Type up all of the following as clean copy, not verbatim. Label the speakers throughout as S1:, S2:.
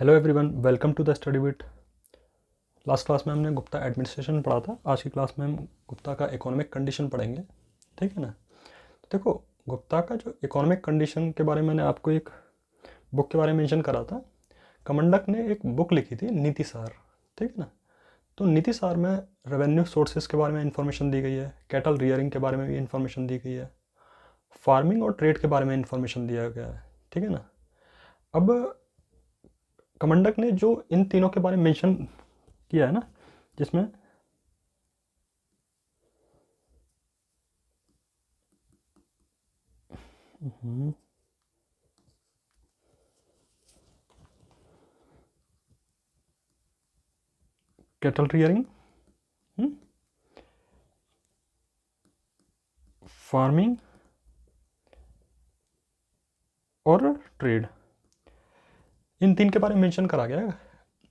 S1: Hello everyone, welcome to the study bit. Last class में हमने Gupta administration पढ़ा था। आज की क्लास में हम गुप्ता का इकोनॉमिक कंडीशन पढ़ेंगे। ठीक है ना। तो देखो, गुप्ता का जो इकोनॉमिक कंडीशन के बारे में मैंने आपको एक बुक के बारे में मेंशन करा था। कमंडक ने एक बुक लिखी थी, नीति सार। ठीक है ना। तो नीति सार में रेवेन्यू सोर्सेज के बारे में इंफॉर्मेशन दी गई है, कैटल रियरिंग के बारे में भी इंफॉर्मेशन दी गई है, फार्मिंग और ट्रेड के बारे में इंफॉर्मेशन दिया गया है। ठीक है ना। अब कमंडक ने जो इन तीनों के बारे में मेंशन किया है ना, जिसमें कैटल रियरिंग, फार्मिंग और ट्रेड, इन तीन के बारे में मेंशन करा गया है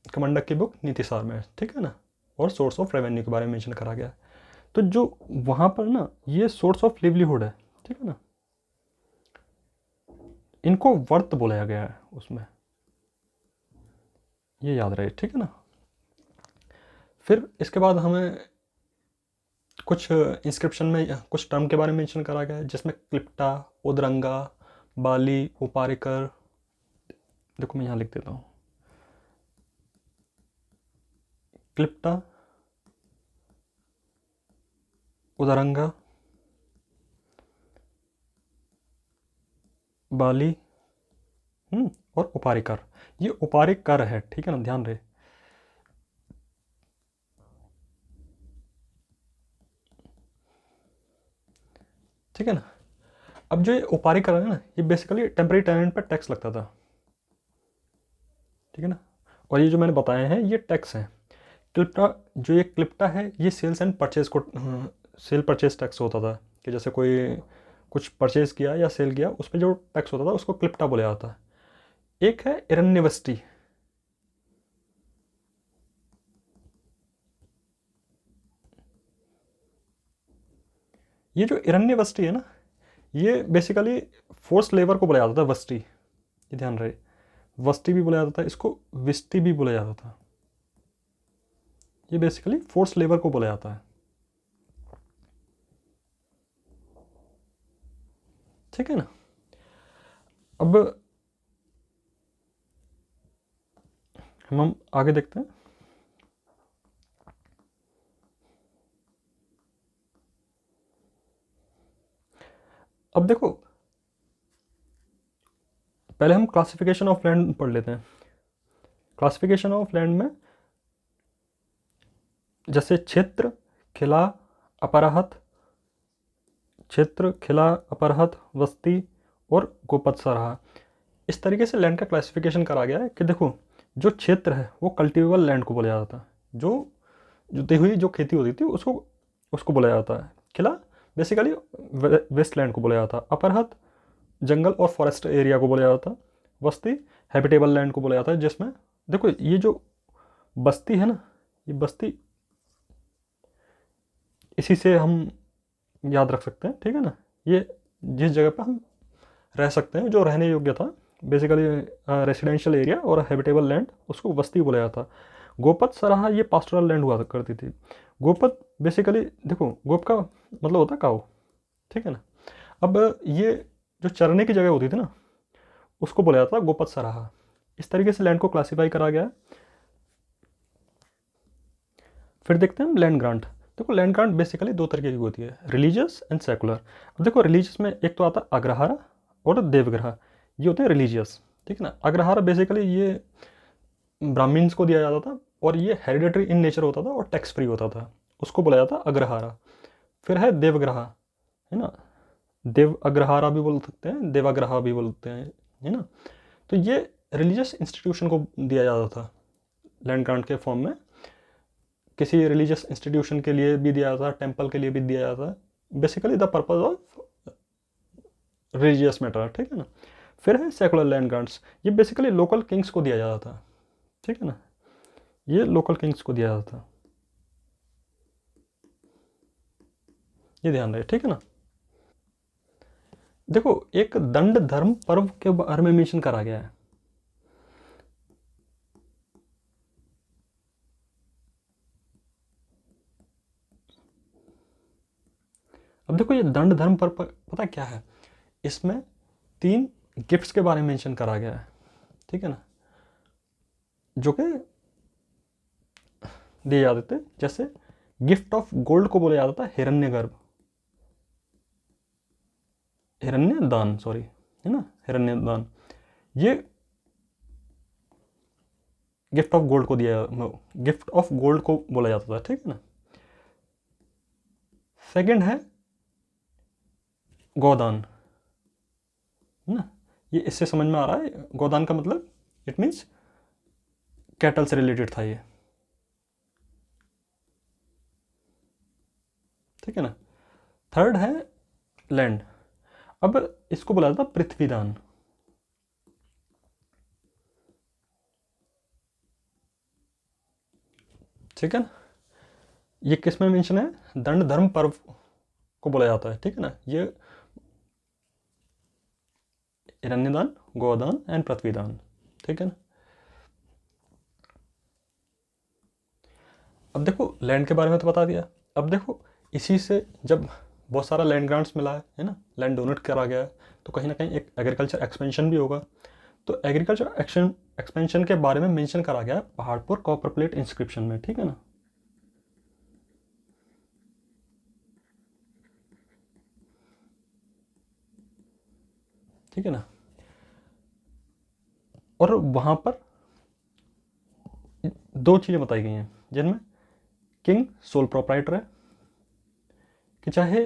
S1: कमंडक की बुक नीति सार में। ठीक है ना। और सोर्स ऑफ रेवेन्यू के बारे में मेंशन करा गया है। तो जो वहाँ पर ना, ये सोर्स ऑफ लिवलीहुड है। ठीक है ना। इनको वर्थ बोलाया गया है उसमें, ये याद रहे। ठीक है ना। फिर इसके बाद हमें कुछ इंस्क्रिप्शन में कुछ टर्म के बारे में मेंशन करा गया है, जिसमें क्लिप्टा, उदरंगा, बाली, उपारिकर। देखो मैं यहाँ लिख देता हूँ, क्लिप्टा, उदरंगा, बाली और उपारिकर। ये उपारिकर है। ठीक है ना, ध्यान रहे। ठीक है ना। अब जो ये उपारिकर है ना, ये बेसिकली टेम्परेरी टेनेंट पर टैक्स लगता था। ठीक है ना। और ये जो मैंने बताए हैं ये टैक्स हैं। क्लिप्टा, जो ये क्लिप्टा है, ये सेल्स एंड परचेज को सेल परचेज टैक्स होता था। कि जैसे कोई कुछ परचेज किया या सेल किया, उस पर जो टैक्स होता था उसको क्लिप्टा बोला जाता है। एक है इरन्यवस्टी। ये जो इरन्यवस्टी है ना, ये बेसिकली फोर्स लेबर को बोला जाता था, वस्टी। ये ध्यान रहे, वस्टी भी बोला जाता था, इसको विस्टी भी बोला जाता था। ये बेसिकली फोर्स लेबर को बोला जाता है। ठीक है ना। अब हम आगे देखते हैं। अब देखो, पहले हम क्लासिफिकेशन ऑफ लैंड पढ़ लेते हैं। क्लासिफिकेशन ऑफ लैंड में जैसे क्षेत्र, खिला, अपराहत, क्षेत्र, खिला, अपराहत, वस्ती और गोपद सराहा, इस तरीके से लैंड का क्लासिफिकेशन करा गया है। कि देखो, जो क्षेत्र है वो कल्टिवेबल लैंड को बोला जाता था। जो जुती हुई जो खेती होती थी उसको उसको बोला जाता है। खिला बेसिकली वेस्ट लैंड को बोला जाता है। अपराहत जंगल और फॉरेस्ट एरिया को बोला जाता है। वस्ती हैबिटेबल लैंड को बोला जाता है, जिसमें देखो ये जो बस्ती है ना, ये बस्ती इसी से हम याद रख सकते हैं। ठीक है ना। ये जिस जगह पर हम रह सकते हैं, जो रहने योग्य था, बेसिकली रेसिडेंशियल एरिया और हैबिटेबल लैंड, उसको बस्ती बोला जाता। गोपद सराहा ये पास्टोरल लैंड हुआ करती थी। गोपद बेसिकली देखो, गोप का मतलब होता है काऊ। ठीक है ना। अब ये जो चरने की जगह होती थी ना, उसको बोला जाता था गोपद सराहा। इस तरीके से लैंड को क्लासीफाई करा गया है। फिर देखते हैं हम लैंड ग्रांट। देखो, लैंड ग्रांट बेसिकली दो तरीके की होती है, रिलीजियस एंड सेकुलर। अब देखो, रिलीजियस में एक तो आता है अग्रहारा और देवग्रह, ये होते हैं रिलीजियस। ठीक है ना। अग्रहारा बेसिकली ये ब्राह्मण्स को दिया जाता था, और ये हेरिडेटरी इन नेचर होता था और टैक्स फ्री होता था, उसको बोला जाता अग्रहारा। फिर है देवग्रह, है ना। देव अग्रहारा भी बोल सकते हैं, देवाग्रह भी बोलते हैं, है ना। तो ये रिलीजियस इंस्टीट्यूशन को दिया जाता था लैंड ग्रांट के फॉर्म में। किसी रिलीजियस इंस्टीट्यूशन के लिए भी दिया जाता है, टेम्पल के लिए भी दिया जाता है, basically the purpose of religious matter. ठीक है ना। फिर है सेकुलर लैंड ग्रांट्स, ये बेसिकली लोकल किंग्स को दिया जाता था। ठीक है ना। ये लोकल किंग्स को दिया जाता था, ये ध्यान रहे। ठीक है ना। देखो, एक दंड धर्म पर्व के बारे में मेंशन करा गया है। अब देखो ये दंड धर्म पर पता क्या है, इसमें 3 गिफ्ट्स के बारे में मेंशन करा गया है, ठीक है ना, जो कि दिए जाते थे। जैसे गिफ्ट ऑफ गोल्ड को बोला जाता था हिरण्यगर्भ, हिरण्य दान, सॉरी, है ना, हिरण्य दान। ये गिफ्ट ऑफ गोल्ड को दिया, गिफ्ट ऑफ गोल्ड को बोला जाता था, ठीक है ना। सेकंड है गोदान, है ना, ये इससे समझ में आ रहा है, गोदान का मतलब इट मीन्स कैटल से रिलेटेड था ये, ठीक है ना। थर्ड है लैंड, अब इसको बोला जाता पृथ्वी दान, ठीक है ना। ये किस में मेंशन है, दंड धर्म पर्व को बोला जाता है, ठीक है ना। ये हिरण्यदान, गोदान एंड पृथ्वीदान, ठीक है ना। अब देखो लैंड के बारे में तो बता दिया। अब देखो इसी से जब बहुत सारा लैंड ग्रांट्स मिला है ना, लैंड डोनेट करा गया है, तो कहीं ना कहीं एक एग्रीकल्चर एक्सपेंशन भी होगा। तो एग्रीकल्चर एक्सपेंशन के बारे में मेंशन करा गया है पहाड़पुर कॉपर प्लेट इंस्क्रिप्शन में, ठीक है ना। ठीक है ना। और वहां पर 2 चीज़ें बताई गई हैं, जिनमें किंग सोल प्रोप्राइटर है, कि चाहे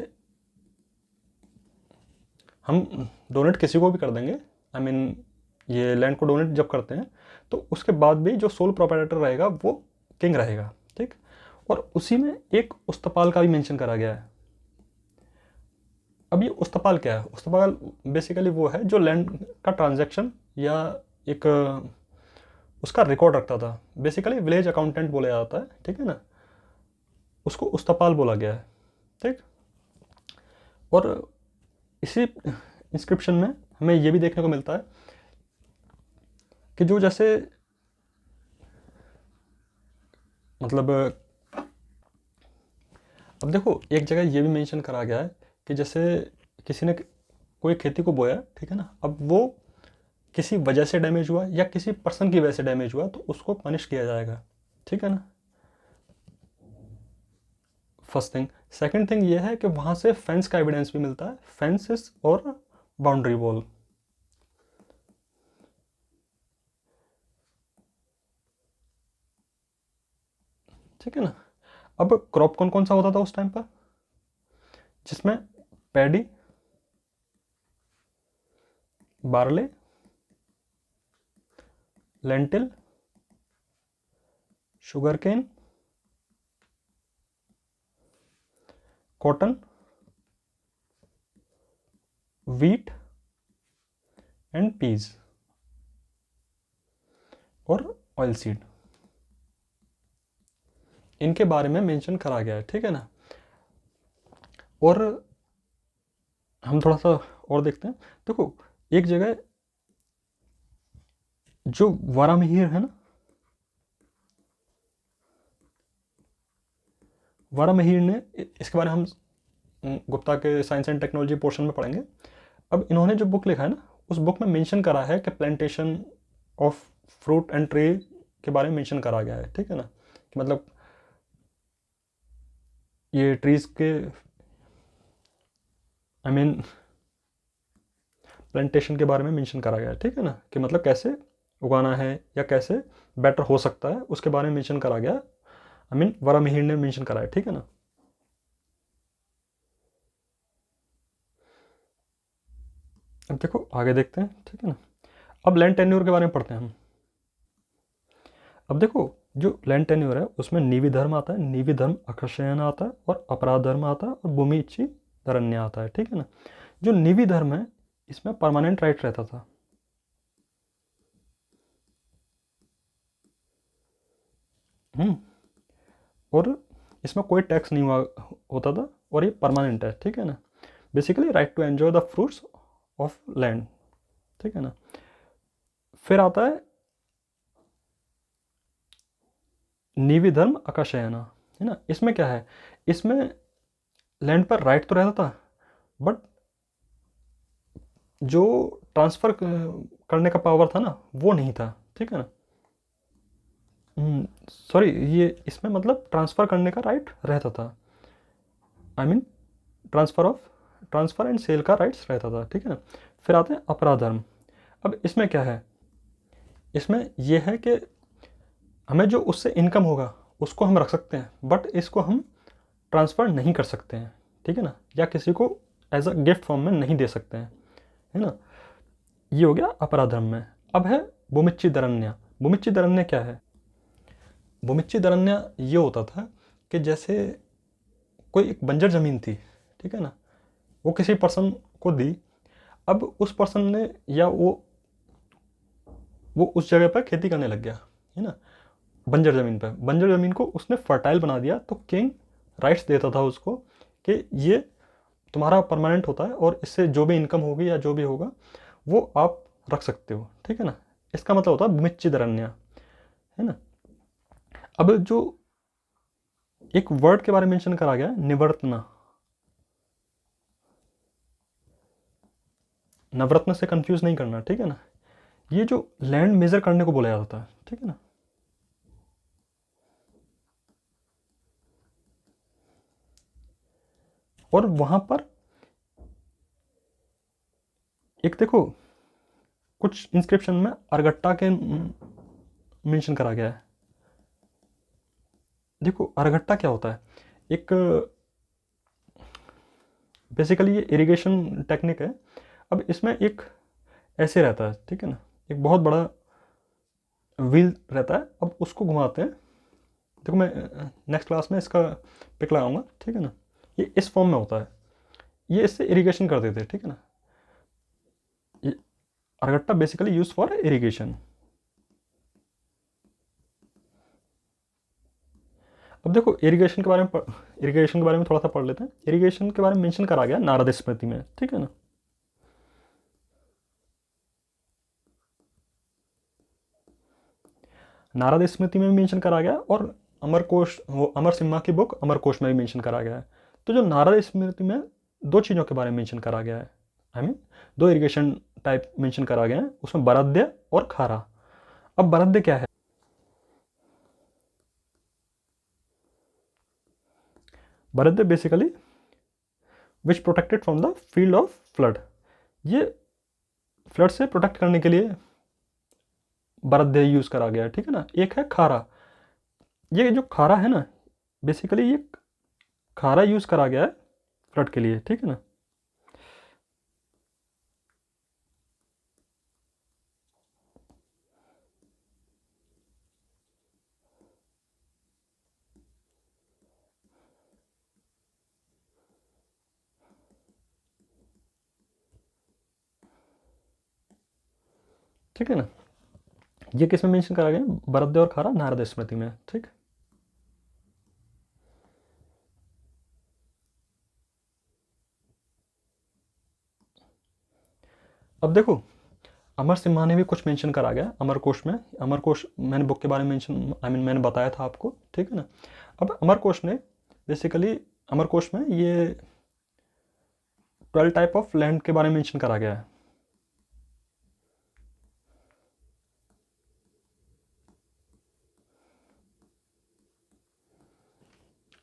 S1: हम डोनेट किसी को भी कर देंगे, आई मीन ये लैंड को डोनेट जब करते हैं तो उसके बाद भी जो सोल प्रोप्राइटर रहेगा वो किंग रहेगा, ठीक। और उसी में एक उस्तपाल का भी मेंशन करा गया है। अब ये उस्तपाल क्या है, उस्तपाल बेसिकली वो है जो लैंड का ट्रांजैक्शन या एक उसका रिकॉर्ड रखता था, बेसिकली विलेज अकाउंटेंट बोला जाता है, ठीक है ना, उसको उस्तपाल बोला गया है, ठीक। और इसी इंस्क्रिप्शन में हमें ये भी देखने को मिलता है कि जो जैसे मतलब अब देखो एक जगह ये भी मेंशन करा गया है कि जैसे किसी ने कोई खेती को बोया, ठीक है ना, अब वो किसी वजह से डैमेज हुआ या किसी पर्सन की वजह से डैमेज हुआ तो उसको पनिश किया जाएगा, ठीक है ना। First thing. सेकंड थिंग ये है कि वहाँ से फेंस का एविडेंस भी मिलता है, फेंसेस और बाउंड्री वॉल, ठीक है ना। अब क्रॉप कौन कौन सा होता था उस टाइम पर, जिसमें paddy, barley, lentil, sugarcane, cotton, wheat and peas और ऑयल सीड, इनके बारे में मेंशन करा गया है, ठीक है ना। और हम थोड़ा सा और देखते हैं। देखो एक जगह जो वारामिहिर है ना, वारामिहिर ने, इसके बारे में हम गुप्ता के साइंस एंड टेक्नोलॉजी पोर्शन में पढ़ेंगे। अब इन्होंने जो बुक लिखा है ना, उस बुक में मेंशन करा है कि plantation of fruit and tree के बारे में मेंशन करा गया है, ठीक है ना, कि मतलब ये ट्रीज के आई मीन प्लांटेशन के बारे में मेंशन करा गया है, ठीक है ना, कि मतलब कैसे उगाना है या कैसे बेटर हो सकता है उसके बारे में मेंशन करा गया, आई मीन वारामिहिर ने मेंशन करा है, ठीक है ना। अब देखो आगे देखते हैं, ठीक है ना। अब लैंड टेन्योर के बारे में पढ़ते हैं हम। अब देखो जो लैंड टेन्योर है उसमें निवी धर्म आता है, निवी धर्म अक्षयन आता है, और अपराध धर्म आता है, और भूमि इच्छी धरण्य आता है, ठीक है ना। जो निवी धर्म है इसमें परमानेंट राइट रहता था, और इसमें कोई टैक्स नहीं हुआ होता था, और ये परमानेंट है, ठीक है ना। Basically right to enjoy the fruits of land, ठीक है ना। फिर आता है निवी धर्म अकाशयना, है ना। इसमें क्या है, इसमें लैंड पर राइट तो रहता था बट जो ट्रांसफ़र करने का पावर था ना वो नहीं था, ठीक है ना। सॉरी, ये इसमें मतलब ट्रांसफ़र करने का राइट रहता था, I mean transfer and sale का राइट्स रहता था, ठीक है ना। फिर आते हैं अपराध धर्म। अब इसमें क्या है, इसमें यह है कि हमें जो उससे इनकम होगा उसको हम रख सकते हैं, बट इसको हम ट्रांसफ़र नहीं कर सकते हैं, ठीक है ना, या किसी को एज अ गिफ्ट फॉर्म में नहीं दे सकते हैं, है ना। ये हो गया अपराध धर्म में। अब है भूमिच्छि दरन्या। भूमिच्छि दरन्या क्या है? भूमिच्छि दरन्या ये होता था कि जैसे कोई एक बंजर ज़मीन थी, ठीक है ना, वो किसी पर्सन को दी। अब उस पर्सन ने या वो उस जगह पर खेती करने लग गया, है ना, बंजर ज़मीन पर। बंजर ज़मीन को उसने फर्टाइल बना दिया, तो किंग राइट्स देता था उसको कि ये तुम्हारा परमानेंट होता है और इससे जो भी इनकम होगी या जो भी होगा वो आप रख सकते हो, ठीक है ना। इसका मतलब होता है भूमिच्छि दरन्या, है ना। अब जो एक वर्ड के बारे में मेंशन करा गया है, निवर्तना। नवरत्न से कंफ्यूज नहीं करना, ठीक है ना। ये जो लैंड मेजर करने को बोला जाता है, ठीक है ना। और वहां पर एक देखो, कुछ इंस्क्रिप्शन में अरगट्टा के मेंशन करा गया है। देखो अरगट्टा क्या होता है, एक बेसिकली ये इरिगेशन टेक्निक है। अब इसमें एक ऐसे रहता है, ठीक है ना, एक बहुत बड़ा व्हील रहता है, अब उसको घुमाते हैं। देखो मैं नेक्स्ट क्लास में इसका पिक लगाऊंगा, ठीक है ना। ये इस फॉर्म में होता है, ये इससे इरिगेशन कर देते हैं, ठीक है ना। ये अरगट्टा बेसिकली यूज फॉर इरिगेशन। अब देखो इरिगेशन के बारे में थोड़ा सा पढ़ लेते हैं। इरिगेशन के बारे में मेंशन करा गया नारद स्मृति में, ठीक है ना। नारद स्मृति में भी मेंशन करा गया और अमरकोश, वो अमर सिम्हा की बुक अमरकोश में भी मेंशन करा गया है। तो जो नारद स्मृति में दो चीज़ों के बारे में मेंशन करा गया है, आई मीन दो इरिगेशन टाइप मेंशन करा गया है, उसमें बरद्य और खारा। अब बरद्य क्या है? बरद्य basically which protected from the field of flood. ये फ्लड से प्रोटेक्ट करने के लिए बरद्य यूज करा गया है, ठीक है ना। एक है खारा। ये जो खारा है ना, बेसिकली ये खारा यूज करा गया है फ्लड के लिए, ठीक है ना। ठीक है ना, ये किस में मेंशन करा गया? बरद्य और खारा नारद स्मृति में, ठीक। अब देखो अमर सिम्हा ने भी कुछ मेंशन करा गया अमरकोश में। अमरकोश मैंने बुक के बारे में मेंशन, आई मीन मैंने बताया था आपको, ठीक है ना। अब अमरकोश ने बेसिकली, अमरकोश में ये 12 टाइप ऑफ लैंड के बारे में मेंशन करा गया है।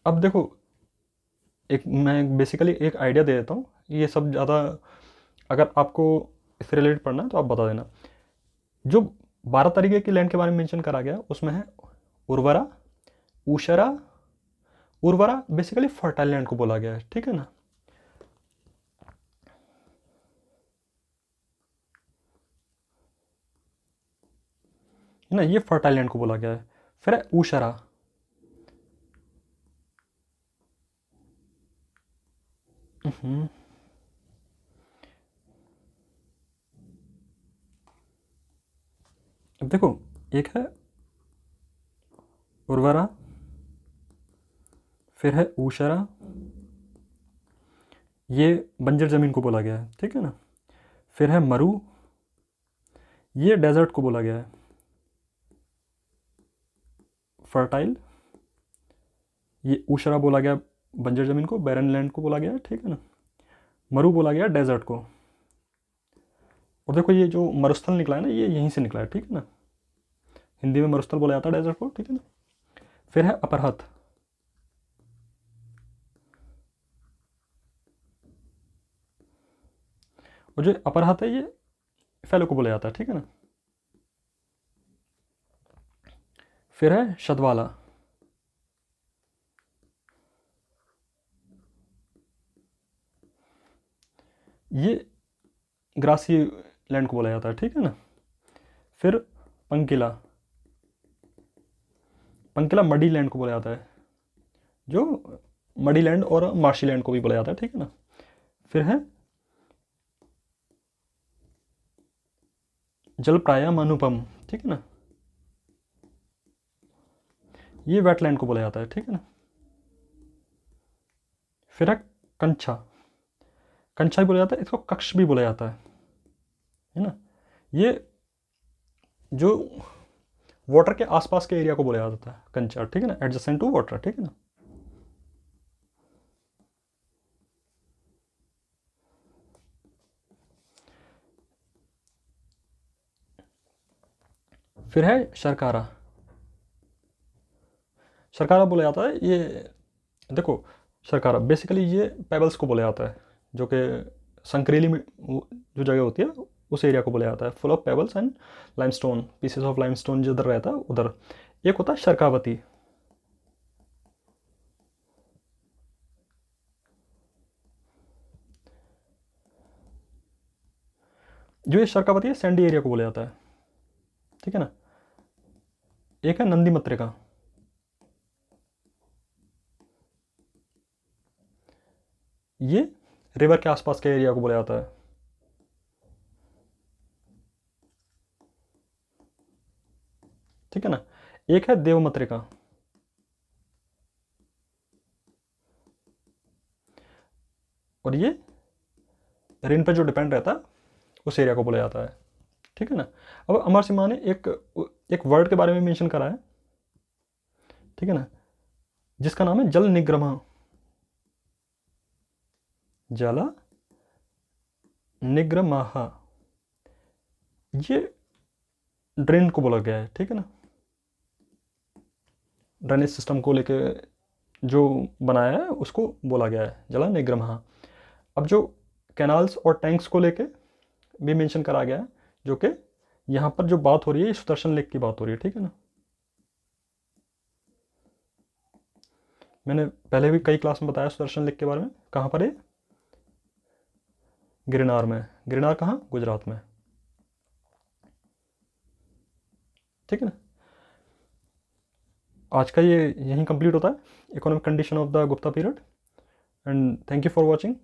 S1: अब देखो, एक मैं बेसिकली एक आइडिया दे देता हूँ, ये सब ज़्यादा अगर आपको इससे रिलेटेड पढ़ना है तो आप बता देना। जो 12 तरीके की लैंड के बारे में मेंशन करा गया उसमें है उर्वरा, ऊषरा। उर्वरा बेसिकली फर्टाइल लैंड को बोला गया है, ठीक है ना। है ना, ये फर्टाइल लैंड को बोला गया है। फिर है ऊषरा। हम्म, अब देखो एक है उर्वरा, फिर है ऊषरा, ये बंजर ज़मीन को बोला गया है, ठीक है ना। फिर है मरु, ये डेजर्ट को बोला गया है। फर्टाइल, ये ऊषरा बोला गया बंजर ज़मीन को, बैरन लैंड को बोला गया है, ठीक है ना। मरु बोला गया डेजर्ट को। और देखो ये जो मरुस्थल निकला है ना, ये यहीं से निकला है, ठीक है ना। हिंदी में मरुस्थल बोला जाता है डेजर्ट को, ठीक है ना। फिर है अपरहत। और जो अपरहत है ये फैलो को बोला जाता है, ठीक है ना। फिर है शतवाला। ये ग्रासी लैंड को बोला जाता है, ठीक है ना। फिर पंकिला। पंकिला मडी लैंड को बोला जाता है, जो मडी लैंड और मार्शी लैंड को भी बोला जाता है, ठीक है ना। फिर है जलप्रायम अनुपम, ठीक है ना। ये वेटलैंड को बोला जाता है, ठीक है ना। फिर है कंछा। कंछा भी बोला जाता है, इसको कक्ष भी बोला जाता है ना। ये जो वाटर के आसपास के एरिया को बोला जाता है कंचा, ठीक है ना, एडजेसेंट टू वाटर, ठीक है ना। फिर है शर्कारा। शर्कारा बोला जाता है, ये देखो शर्कारा बेसिकली ये पेबल्स को बोला जाता है, जो कि संकरीली जो जगह होती है उस एरिया को बोला जाता है, full of pebbles and limestone, pieces of limestone जिधर रहता है उधर। एक होता है शर्कावती। जो ये शर्कावती है सैंडी एरिया को बोला जाता है, ठीक है ना। एक है नंदी मत्रिका। ये रिवर के आसपास के एरिया को बोला जाता है, ठीक है ना। एक है देवमत्रिका। और ये रेन पर जो डिपेंड रहता है उस एरिया को बोला जाता है, ठीक है ना। अब अमर सिम्हा ने एक एक वर्ड के बारे में मेंशन करा है, ठीक है ना, जिसका नाम है जल निग्रह। जल निग्रह, ये ड्रेन को बोला गया है, ठीक है ना। ड्रेनेज सिस्टम को लेके जो बनाया है उसको बोला गया है जल निग्रह। अब जो कैनाल्स और टैंक्स को लेके भी मेंशन करा गया है, जो कि यहाँ पर जो बात हो रही है सुदर्शन लेक की बात हो रही है, ठीक है ना। मैंने पहले भी कई क्लास में बताया सुदर्शन लेक के बारे में। कहाँ पर है? गिरनार में। गिरनार कहाँ? गुजरात में, ठीक है ना। आज का ये यहीं कंप्लीट होता है, economic condition of the Gupta period. And thank you for watching.